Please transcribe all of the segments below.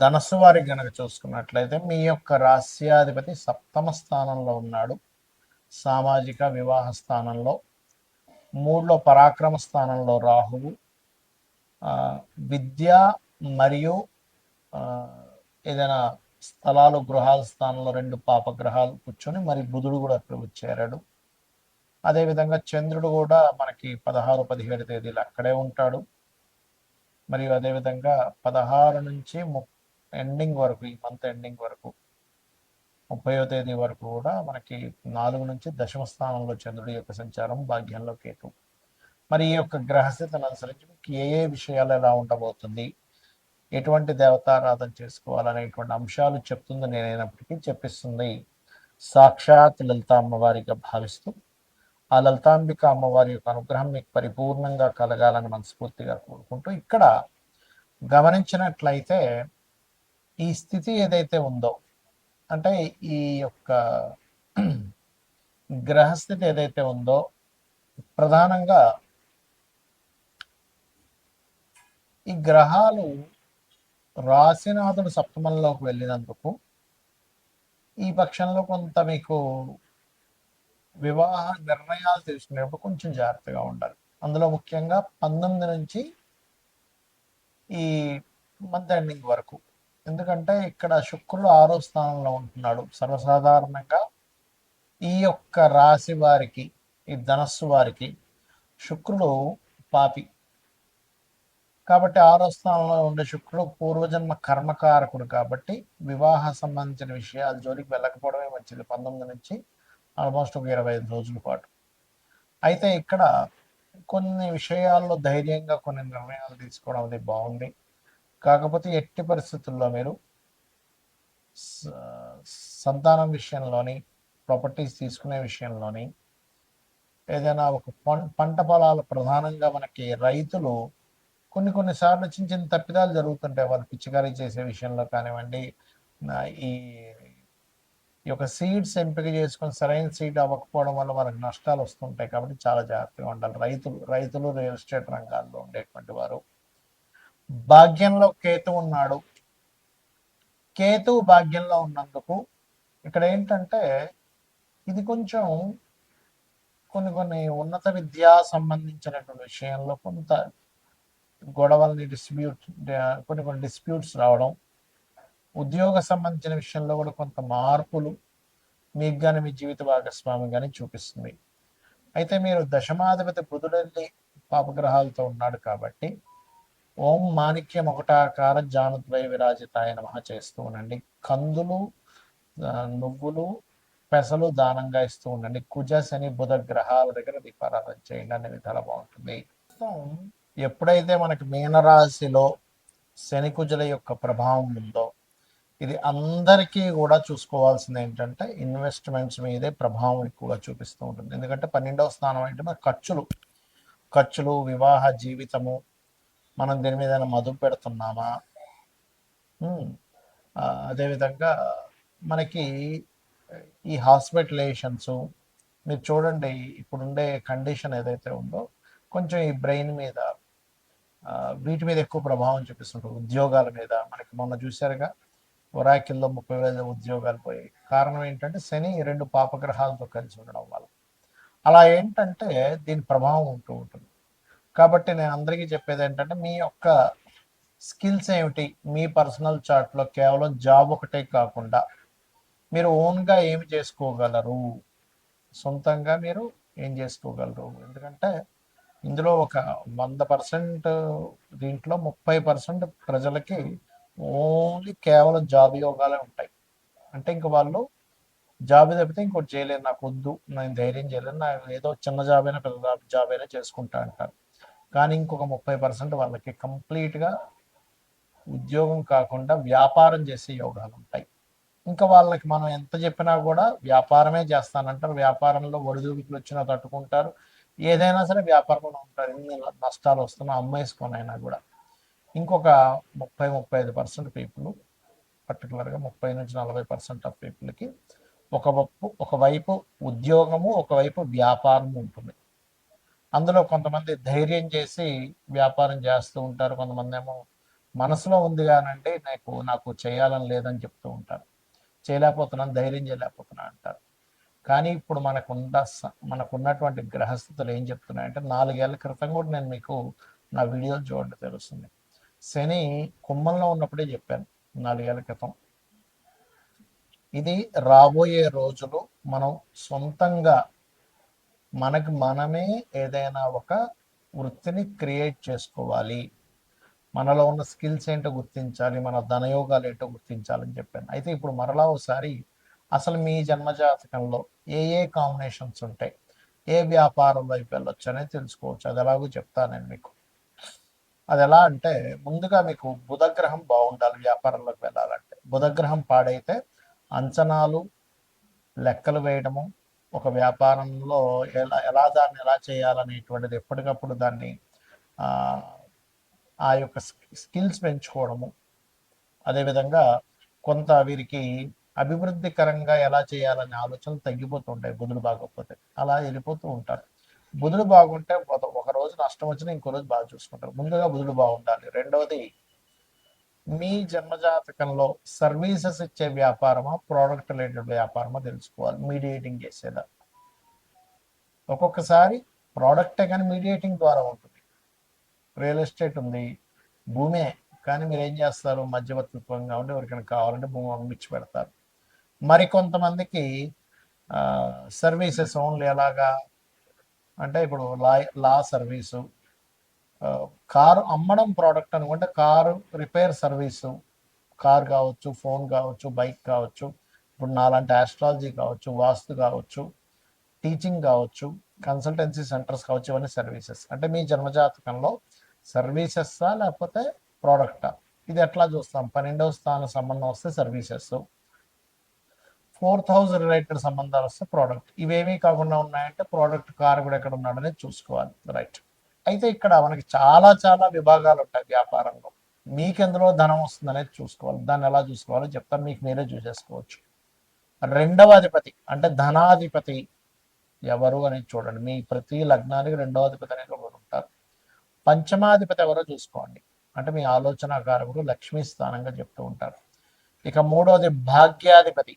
ధనస్సు వారికి గనక చూసుకున్నట్లయితే మీ యొక్క రాస్యాధిపతి సప్తమ స్థానంలో ఉన్నాడు. సామాజిక వివాహ స్థానంలో, మూడులో పరాక్రమ స్థానంలో రాహువు, విద్య మరియు ఏదైనా స్థలాలు గృహాల స్థానంలో రెండు పాపగ్రహాలు కూర్చొని మరి బుధుడు కూడా అక్కడ వచ్చేరాడు. అదేవిధంగా చంద్రుడు కూడా మనకి 16-17 తేదీలు అక్కడే ఉంటాడు. మరియు అదేవిధంగా 16 నుంచి ఎండింగ్ వరకు, ఈ మంత్ ఎండింగ్ వరకు 30వ తేదీ వరకు కూడా మనకి 4 నుంచి దశమ స్థానంలో చంద్రుడి యొక్క సంచారం, భాగ్యంలో కేతు. మరి ఈ యొక్క గ్రహస్థితిని అనుసరించి మీకు ఏ ఏ విషయాలు ఎలా ఉండబోతుంది, ఎటువంటి దేవతారాధన చేసుకోవాలనేటువంటి అంశాలు చెప్తుంది నేనైనప్పటికీ చెప్పిస్తుంది సాక్షాత్ లలిత అమ్మవారిగా భావిస్తూ, ఆ లలితాంబిక అమ్మవారి యొక్క అనుగ్రహం మీకు పరిపూర్ణంగా కలగాలని మనస్ఫూర్తిగా కోరుకుంటూ, ఇక్కడ గమనించినట్లయితే ఈ స్థితి ఏదైతే ఉందో, అంటే ఈ యొక్క గ్రహస్థితి ఏదైతే ఉందో ప్రధానంగా ఈ గ్రహాలు రాశినాథుడు సప్తమంలోకి వెళ్ళినందుకు ఈ పక్షంలో కొంత మీకు వివాహ నిర్ణయాలు తీసుకునేటప్పుడు కొంచెం జాగ్రత్తగా ఉండాలి. అందులో ముఖ్యంగా 19 నుంచి ఈ మంత్ ఎండింగ్ వరకు. ఎందుకంటే ఇక్కడ శుక్రుడు 6వ స్థానంలో ఉంటున్నాడు. సర్వసాధారణంగా ఈ యొక్క రాశి వారికి, ఈ ధనస్సు వారికి శుక్రుడు పాపి కాబట్టి 6వ స్థానంలో ఉండే శుక్రుడు పూర్వజన్మ కర్మకారకుడు కాబట్టి వివాహ సంబంధించిన విషయాల జోలికి వెళ్ళకపోవడమే మంచిది 19 నుంచి ఆల్మోస్ట్ ఒక 25 రోజుల పాటు. అయితే ఇక్కడ కొన్ని విషయాల్లో ధైర్యంగా కొన్ని నిర్ణయాలు తీసుకోవడం అది బాగుంది. కాకపోతే ఎట్టి పరిస్థితుల్లో మీరు సంతానం విషయంలోని, ప్రాపర్టీస్ తీసుకునే విషయంలోని, ఏదైనా ఒక పంట పొలాలు ప్రధానంగా మనకి రైతులు కొన్నిసార్లు చిన్న చిన్న తప్పిదాలు జరుగుతుంటాయి. వాళ్ళు పిచ్చికారీ చేసే విషయంలో కానివ్వండి, ఈ యొక్క సీడ్స్ ఎంపిక చేసుకొని సరైన సీడ్ అవ్వకపోవడం వల్ల వాళ్ళకి నష్టాలు వస్తుంటాయి. కాబట్టి చాలా జాగ్రత్తగా ఉండాలి రైతులు రియల్ ఎస్టేట్ రంగాల్లో ఉండేటువంటి వారు. భాగ్యంలో కేతు ఉన్నాడు. కేతు భాగ్యంలో ఉన్నందుకు ఇక్కడ ఏంటంటే ఇది కొంచెం కొన్ని ఉన్నత విద్యా సంబంధించినటువంటి విషయంలో కొంత గొడవల్ని కొన్ని డిస్ప్యూట్స్ రావడం, ఉద్యోగ సంబంధించిన విషయంలో కూడా కొంత మార్పులు మీకు కానీ మీ జీవిత భాగస్వామి కానీ చూపిస్తుంది. అయితే మీరు దశమాధిపతి బుధుడెల్లి పాపగ్రహాలతో ఉన్నాడు కాబట్టి ఓం మాణిక్యం ఒకటాకార జానుద్వయ విరాజితాయ నమః చేస్తూ ఉండండి. కందులు, నువ్వులు, పెసలు దానంగా ఇస్తూ ఉండండి. కుజ శని బుధ గ్రహాల దగ్గర దీపారాధన చేయండి, అనే విధాలు బాగుంటుంది. ఎప్పుడైతే మనకి మీనరాశిలో శని కుజుల యొక్క ప్రభావం ఉందో ఇది అందరికీ కూడా చూసుకోవాల్సింది ఏంటంటే ఇన్వెస్ట్మెంట్స్ మీదే ప్రభావం ఎక్కువగా చూపిస్తూ ఉంటుంది. ఎందుకంటే 12వ స్థానం అంటే మన ఖర్చులు, వివాహ జీవితము, మనం దీని మీద మదుపు పెడుతున్నామా, అదేవిధంగా మనకి ఈ హాస్పిటలైజేషన్స్ మీరు చూడండి, ఇప్పుడుండే కండిషన్ ఏదైతే ఉందో కొంచెం ఈ బ్రెయిన్ మీద వీటి మీద ఎక్కువ ప్రభావం చూపిస్తుంటుంది. ఉద్యోగాల మీద మనకి మొన్న చూశారుగా ఒరాకిల్లో 30,000 ఉద్యోగాలు పోయాయి. కారణం ఏంటంటే శని 2 పాపగ్రహాలతో కలిసి ఉండడం వల్ల. అలా ఏంటంటే దీని ప్రభావం ఉంటూ ఉంటుంది. కాబట్టి నేను అందరికీ చెప్పేది ఏంటంటే మీ యొక్క స్కిల్స్ ఏమిటి, మీ పర్సనల్ చార్ట్లో కేవలం జాబ్ ఒకటే కాకుండా మీరు ఓన్గా ఏమి చేసుకోగలరు, సొంతంగా మీరు ఏం చేసుకోగలరు. ఎందుకంటే ఇందులో ఒక 100% దీంట్లో 30% ప్రజలకి ఓన్లీ కేవలం జాబ్ యోగాలే ఉంటాయి. అంటే ఇంక వాళ్ళు జాబ్ తప్పితే ఇంకోటి చేయలేరు, నాకు వద్దు, నేను ధైర్యం చేయలేను, నాకు ఏదో చిన్న జాబ్ అయినా పెద్ద జాబ్ అయినా చేసుకుంటా అంటారు. కానీ ఇంకొక 30% వాళ్ళకి కంప్లీట్గా ఉద్యోగం కాకుండా వ్యాపారం చేసే యోగాలు ఉంటాయి. ఇంకా వాళ్ళకి మనం ఎంత చెప్పినా కూడా వ్యాపారమే చేస్తానంటారు. వ్యాపారంలో ఒడిదుడుకులు వచ్చినా తట్టుకుంటారు. ఏదైనా సరే వ్యాపారంలో ఉంటారు. ఎన్ని నష్టాలు వస్తున్నా అమ్మేసుకొనైనా కూడా. ఇంకొక 30-35% పీపుల్, పర్టికులర్గా 30-40% ఆఫ్ పీపుల్కి ఒకవైపు ఉద్యోగము, ఒకవైపు వ్యాపారము ఉంటుంది. అందులో కొంతమంది ధైర్యం చేసి వ్యాపారం చేస్తూ ఉంటారు, కొంతమంది ఏమో మనసులో ఉంది కానంటే నాకు చేయాలని లేదని చెప్తూ ఉంటారు. చేయలేకపోతున్నాను, ధైర్యం చేయలేకపోతున్నాను అంటారు. కానీ ఇప్పుడు మనకున్నటువంటి గ్రహస్థితులు ఏం చెప్తున్నాయంటే 4 ఏళ్ల క్రితం కూడా నేను మీకు నా వీడియోలు చూడండి తెలుస్తుంది. శని కుంభంలో ఉన్నప్పుడే చెప్పాను 4 ఏళ్ల క్రితం. ఇది రాబోయే రోజులు మనం సొంతంగా మనకి మనమే ఏదైనా ఒక వృత్తిని క్రియేట్ చేసుకోవాలి, మనలో ఉన్న స్కిల్స్ ఏంటో గుర్తించాలి, మన ధనయోగాలు ఏంటో గుర్తించాలని చెప్పాను. అయితే ఇప్పుడు మరలా ఒకసారి అసలు మీ జన్మజాతకంలో ఏ ఏ కాంబినేషన్స్ ఉంటాయి, ఏ వ్యాపారం వైపు వెళ్ళొచ్చు అనేది తెలుసుకోవచ్చు. అది ఎలాగో చెప్తాను నేను మీకు. అది ఎలా అంటే ముందుగా మీకు బుధగ్రహం బాగుండాలి వ్యాపారంలోకి వెళ్ళాలంటే. బుధగ్రహం పాడైతే అంచనాలు, లెక్కలు వేయడము, ఒక వ్యాపారంలో దాన్ని ఎలా చేయాలనేటువంటిది ఎప్పటికప్పుడు దాన్ని ఆ యొక్క స్కిల్స్ పెంచుకోవడము, అదేవిధంగా కొంత వీరికి అభివృద్ధికరంగా ఎలా చేయాలనే ఆలోచనలు తగ్గిపోతూ ఉంటాయి బుధుడు బాగోకపోతే. అలా వెళ్ళిపోతూ ఉంటారు. బుధుడు బాగుంటే ఒక రోజు నష్టం వచ్చినా ఇంకో రోజు బాగా చూసుకుంటారు. ముందుగా బుధుడు బాగుండాలి. రెండవది, మీ జన్మజాతకంలో సర్వీసెస్ ఇచ్చే వ్యాపారమా, ప్రోడక్ట్ రిలేటెడ్ వ్యాపారమా తెలుసుకోవాలి. మీడియేటింగ్ చేసేదా. ఒక్కొక్కసారి ప్రోడక్టే కానీ మీడియేటింగ్ ద్వారా ఉంటుంది. రియల్ ఎస్టేట్ ఉంది, భూమే, కానీ మీరు ఏం చేస్తారు, మధ్యవర్తిత్వంగా ఉండి ఎవరికైనా కావాలంటే భూమి అమ్మిచ్చి పెడతారు. మరికొంతమందికి సర్వీసెస్ ఓన్లీ ఎలాగా అంటే ఇప్పుడు లా సర్వీసు, కారు అమ్మడం ప్రోడక్ట్ అనుకుంటే కారు రిపేర్ సర్వీసు, కార్ కావచ్చు, ఫోన్ కావచ్చు, బైక్ కావచ్చు, ఇప్పుడు నాలాంటి ఆస్ట్రాలజీ కావచ్చు, వాస్తు కావచ్చు, టీచింగ్ కావచ్చు, కన్సల్టెన్సీ సెంటర్స్ కావచ్చు, ఇవన్నీ సర్వీసెస్. అంటే మీ జన్మజాతకంలో సర్వీసెస్సా లేకపోతే ప్రోడక్టా, ఇది ఎట్లా చూస్తాం. 12వ స్థాన సంబంధం వస్తే సర్వీసెస్, 4th హౌస్ రిలేటెడ్ సంబంధాలు వస్తే ప్రోడక్ట్. ఇవేమీ కాకుండా ఉన్నాయంటే ప్రోడక్ట్ కారు కూడా ఎక్కడ ఉన్నాడనేది చూసుకోవాలి. రైట్. అయితే ఇక్కడ మనకి చాలా చాలా విభాగాలు ఉంటాయి వ్యాపారంలో. మీకు ఎందులో ధనం వస్తుంది అనేది చూసుకోవాలి. దాన్ని ఎలా చూసుకోవాలో చెప్తాను, మీకు మీరే చూసేసుకోవచ్చు. రెండవ అధిపతి అంటే ధనాధిపతి ఎవరు అనేది చూడండి. మీ ప్రతి లగ్నానికి రెండవ అధిపతి అనేది ఒకరు ఉంటారు. పంచమాధిపతి ఎవరో చూసుకోండి. అంటే మీ ఆలోచన కారకుడు, లక్ష్మీ స్థానంగా చెప్తూ ఉంటారు. ఇక మూడవది భాగ్యాధిపతి,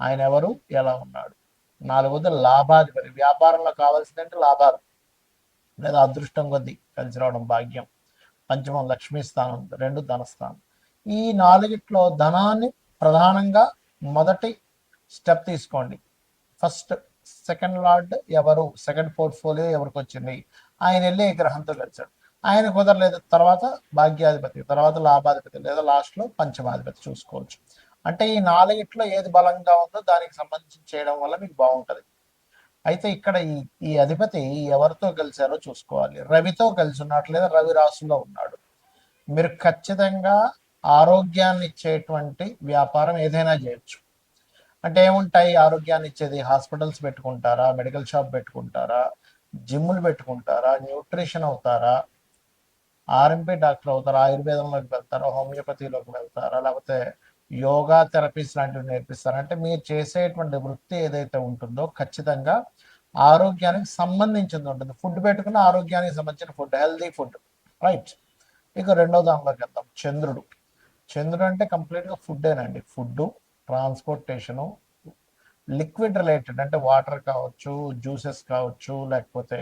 ఆయన ఎవరు, ఎలా ఉన్నాడు. నాలుగవది లాభాధిపతి, వ్యాపారంలో కావాల్సిందంటే లాభాలు లేదా అదృష్టం కొద్దీ కలిసి రావడం, భాగ్యం. పంచమం లక్ష్మీ స్థానం, 2 ధనస్థానం. ఈ నాలుగిట్లో ధనాన్ని ప్రధానంగా మొదటి స్టెప్ తీసుకోండి. ఫస్ట్ సెకండ్ లార్డ్ ఎవరు, సెకండ్ పోర్ట్ఫోలియో ఎవరికి వచ్చింది, ఆయన వెళ్ళి ఏ గ్రహంతో కలిసాడు. ఆయన కుదరలేదు, తర్వాత భాగ్యాధిపతి, తర్వాత లాభాధిపతి, లేదా లాస్ట్లో పంచమాధిపతి చూసుకోవచ్చు. అంటే ఈ నాలుగిట్లో ఏది బలంగా ఉందో దానికి సంబంధించి చేయడం వల్ల మీకు బాగుంటుంది. అయితే ఇక్కడ ఈ అధిపతి ఎవరితో కలిశారో చూసుకోవాలి. రవితో కలిసి ఉన్నాడు, లేదా రవి రాశిలో ఉన్నాడు. మీరు ఖచ్చితంగా ఆరోగ్యాన్ని ఇచ్చేటువంటి వ్యాపారం ఏదైనా చేయొచ్చు. అంటే ఏముంటాయి ఆరోగ్యాన్ని ఇచ్చేది, హాస్పిటల్స్ పెట్టుకుంటారా, మెడికల్ షాప్ పెట్టుకుంటారా, జిమ్లు పెట్టుకుంటారా, న్యూట్రిషన్ అవుతారా, ఆర్ఎంపీ డాక్టర్ అవుతారా, ఆయుర్వేదంలోకి వెళ్తారా, హోమియోపతిలోకి వెళ్తారా, లేకపోతే యోగా థెరపీస్ లాంటివి నేర్పిస్తారా. అంటే మీరు చేసేటువంటి వృత్తి ఏదైతే ఉంటుందో ఖచ్చితంగా ఆరోగ్యానికి సంబంధించింది ఉంటుంది. ఫుడ్ పెట్టుకున్న ఆరోగ్యానికి సంబంధించిన ఫుడ్, హెల్దీ ఫుడ్. రైట్. ఇక రెండో దానిలోకి వెళ్తాం. చంద్రుడు. చంద్రుడు అంటే కంప్లీట్గా ఫుడ్డేనండి. ఫుడ్, ట్రాన్స్పోర్టేషను, లిక్విడ్ రిలేటెడ్ అంటే వాటర్ కావచ్చు, జ్యూసెస్ కావచ్చు, లేకపోతే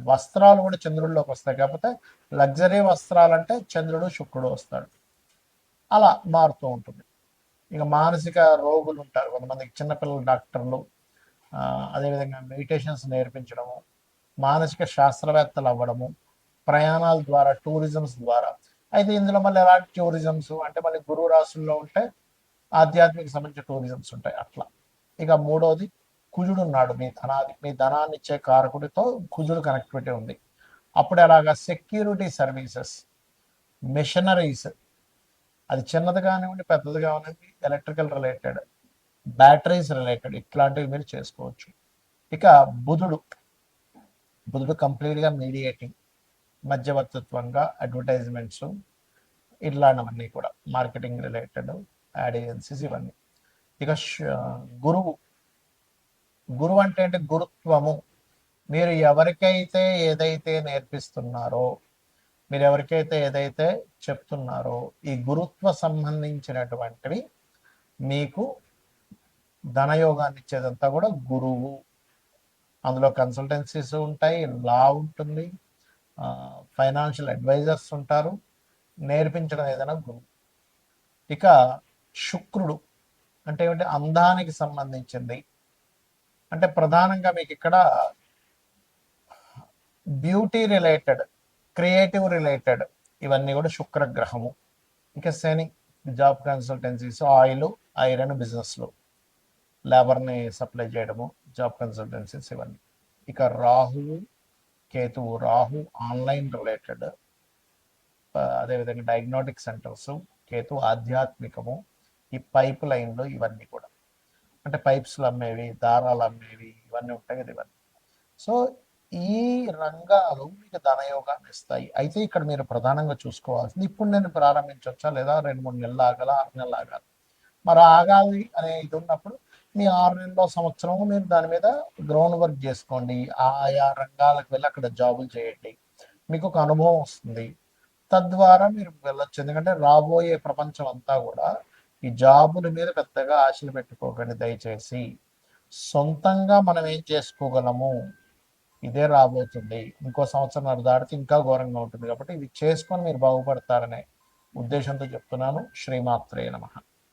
వస్త్రాలు కూడా చంద్రుడిలోకి వస్తాయి. కాకపోతే లగ్జరీ వస్త్రాలు అంటే చంద్రుడు శుక్రుడు వస్తాడు. అలా మారుతూ ఉంటుంది. ఇక మానసిక రోగులు ఉంటారు కొంతమందికి, చిన్నపిల్లల డాక్టర్లు, అదేవిధంగా మెడిటేషన్స్ నేర్పించడము, మానసిక శాస్త్రవేత్తలు అవ్వడము, ప్రయాణాల ద్వారా, టూరిజమ్స్ ద్వారా. అయితే ఇందులో మళ్ళీ ఎలాంటి టూరిజమ్స్ అంటే మళ్ళీ గురువు రాశుల్లో ఉంటే ఆధ్యాత్మిక సంబంధించిన టూరిజమ్స్ ఉంటాయి అట్లా. ఇక మూడోది కుజుడు ఉన్నాడు, మీ ధనాన్ని ఇచ్చే కారకుడితో కుజుడు కనెక్టివిటీ ఉంది. అప్పుడు ఎలాగా సెక్యూరిటీ సర్వీసెస్, మిషనరీస్, అది చిన్నది కానివ్వండి, పెద్దది కానివ్వండి, ఎలక్ట్రికల్ రిలేటెడ్, బ్యాటరీస్ రిలేటెడ్, ఇట్లాంటివి మీరు చేసుకోవచ్చు. ఇక బుధుడు కంప్లీట్గా మీడియేటింగ్, మధ్యవర్తిత్వంగా అడ్వర్టైజ్మెంట్స్, ఇట్లాంటివన్నీ కూడా మార్కెటింగ్ రిలేటెడ్, యాడ్ ఏజెన్సీస్, ఇవన్నీ. ఇక గురువు అంటే గురుత్వము. మీరు ఎవరికైతే ఏదైతే నేర్పిస్తున్నారో మీరు ఎవరికైతే ఏదైతే చెప్తున్నారో ఈ గురుత్వ సంబంధించినటువంటివి మీకు ధనయోగాన్ని ఇచ్చేదంతా కూడా గురువు. అందులో కన్సల్టెన్సీస్ ఉంటాయి, లా ఉంటుంది, ఫైనాన్షియల్ అడ్వైజర్స్ ఉంటారు, నేర్పించడం ఏదైనా గురువు. ఇక శుక్రుడు అంటే ఏమిటి? అందానికి సంబంధించింది. అంటే ప్రధానంగా మీకు ఇక్కడ బ్యూటీ రిలేటెడ్, క్రియేటివ్ రిలేటెడ్ ఇవన్నీ కూడా శుక్రగ్రహము. ఇక శని జాబ్ కన్సల్టెన్సీస్, ఆయిల్, ఐరన్ బిజినెస్లు, లేబర్ని సప్లై చేయడము, జాబ్ కన్సల్టెన్సీస్ ఇవన్నీ. ఇక రాహువు కేతువు, రాహు ఆన్లైన్ రిలేటెడ్, అదేవిధంగా డయాగ్నోటిక్ సెంటర్స్, కేతు ఆధ్యాత్మికము, ఈ పైప్ లైన్లు ఇవన్నీ కూడా అంటే పైప్స్లు అమ్మేవి, దారాలు అమ్మేవి ఇవన్నీ ఉంటాయి కదా ఇవన్నీ. సో ఈ రంగాలు మీకు ధనయోగాన్ని ఇస్తాయి. అయితే ఇక్కడ మీరు ప్రధానంగా చూసుకోవాల్సింది, ఇప్పుడు నేను ప్రారంభించవచ్చా లేదా 2-3 నెలలు ఆగాల, 6 నెలలు ఆగాలి? మరి ఆగాలి అనే ఇది ఉన్నప్పుడు మీ 6 నెలలో సంవత్సరం మీరు దాని మీద గ్రౌండ్ వర్క్ చేసుకోండి, ఆయా రంగాలకు వెళ్ళి అక్కడ జాబులు చేయండి, మీకు ఒక అనుభవం వస్తుంది. తద్వారా మీరు వెళ్ళొచ్చు. ఎందుకంటే రాబోయే ప్రపంచం అంతా కూడా ఈ జాబుల మీద పెద్దగా ఆశలు పెట్టుకోకండి దయచేసి. సొంతంగా మనం ఏం చేసుకోగలము ఇదే రాబోతుంది. ఇంకో సంవత్సరం దాటితే ఇంకా ఘోరంగా ఉంటుంది. కాబట్టి ఇది చేసుకొని మీరు బాగుపడతారనే ఉద్దేశంతో చెప్తున్నాను. శ్రీమాత్రే నమః.